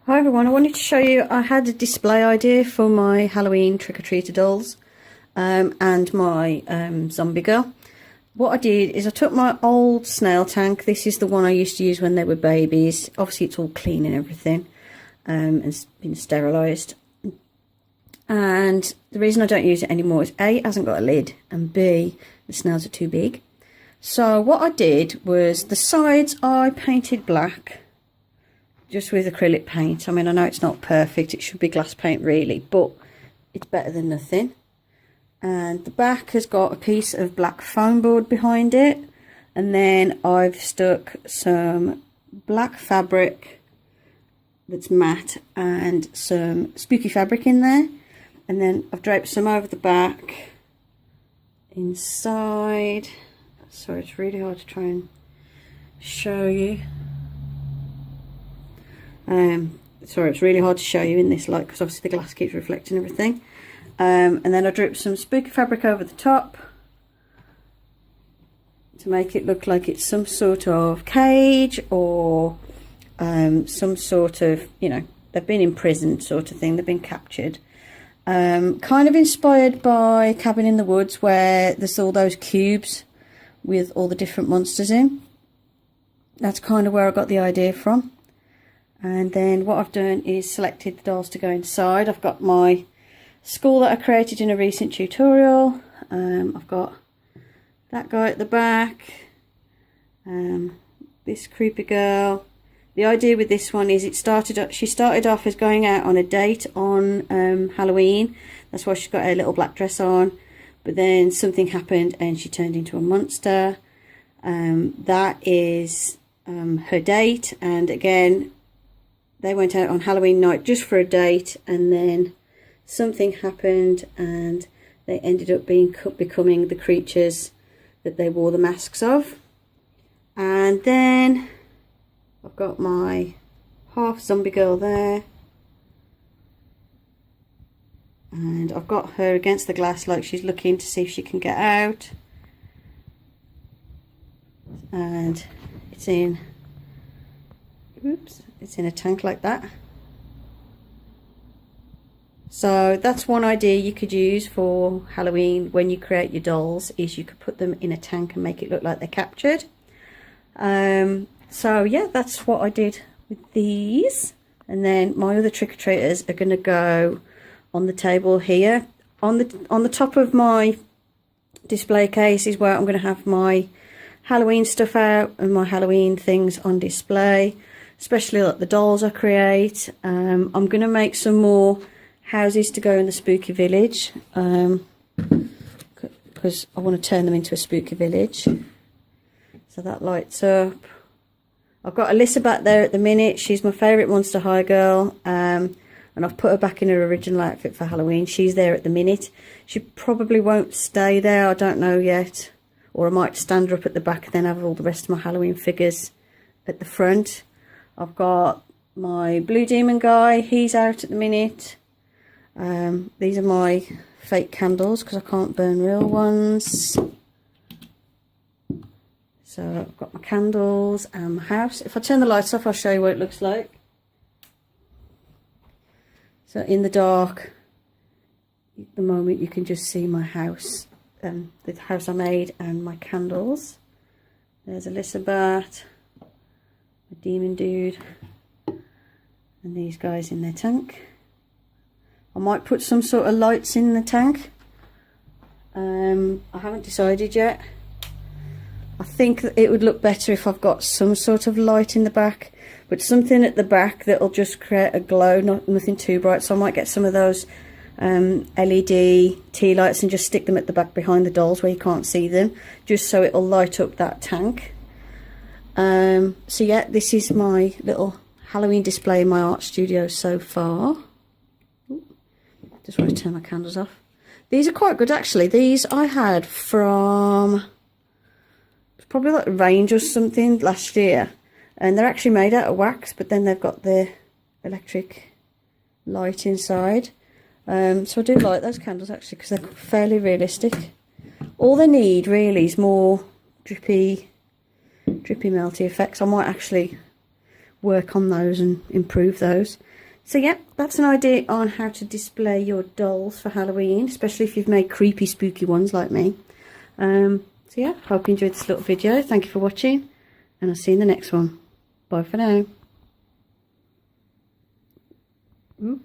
Hi everyone, I wanted to show you, I had a display idea for my Halloween trick-or-treater dolls and my zombie girl. What I did is I took my old snail tank. This is the one I used to use when they were babies. Obviously it's all clean and everything and it's been sterilised. And the reason I don't use it anymore is A, it hasn't got a lid, and B, the snails are too big. So what I did was the sides I painted black, just with acrylic paint. I mean, I know it's not perfect, it should be glass paint really, but it's better than nothing. And the back has got a piece of black foam board behind it, and then I've stuck some black fabric that's matte and some spooky fabric in there, and then I've draped some over the back inside. Sorry, it's really hard to try and show you. Sorry, it's really hard to show you in this light because obviously the glass keeps reflecting everything. And then I dripped some spooky fabric over the top to make it look like it's some sort of cage or some sort of, you know, they've been imprisoned sort of thing, they've been captured. Kind of inspired by Cabin in the Woods, where there's all those cubes with all the different monsters in. That's kind of where I got the idea from. And then what I've done is selected the dolls to go inside. I've got my skull that I created in a recent tutorial. I've got that guy at the back. This creepy girl. The idea with this one is she started off as going out on a date on Halloween. That's why she's got her little black dress on. But then something happened and she turned into a monster. That is her date. And again, they went out on Halloween night just for a date, and then something happened and they ended up becoming the creatures that they wore the masks of. And then I've got my half zombie girl there, and I've got her against the glass like she's looking to see if she can get out, and it's in a tank like that. So that's one idea you could use for Halloween when you create your dolls, is you could put them in a tank and make it look like they're captured. So yeah, that's what I did with these. And then my other trick-or-treaters are going to go on the table here. On the top of my display case is where I'm going to have my Halloween stuff out and my Halloween things on display, especially like the dolls I create. I'm going to make some more houses to go in the spooky village, because I want to turn them into a spooky village. So that lights up. I've got Alyssa back there at the minute. She's my favourite Monster High girl, and I've put her back in her original outfit for Halloween. She's there at the minute. She probably won't stay there, I don't know yet, or I might stand her up at the back and then have all the rest of my Halloween figures at the front. I've got my blue demon guy, he's out at the minute. These are my fake candles because I can't burn real ones. So I've got my candles and my house. If I turn the lights off, I'll show you what it looks like. So in the dark, at the moment, you can just see my house, the house I made, and my candles. There's Elizabeth, a demon dude, and these guys in their tank. I might put some sort of lights in the tank. I haven't decided yet. I think that it would look better if I've got some sort of light in the back, but something at the back that'll just create a glow, nothing too bright. So I might get some of those LED tea lights and just stick them at the back behind the dolls where you can't see them, just so it'll light up that tank. So yeah, this is my little Halloween display in my art studio so far. Just want to turn my candles off. These are quite good actually. These I had from probably like Range or something last year, and they're actually made out of wax, but then they've got the electric light inside. So I do like those candles actually because they're fairly realistic. All they need really is more drippy melty effects. I might actually work on those and improve those. So yeah, that's an idea on how to display your dolls for Halloween, especially if you've made creepy, spooky ones like me. So yeah, hope you enjoyed this little video. Thank you for watching, and I'll see you in the next one. Bye for now. Ooh.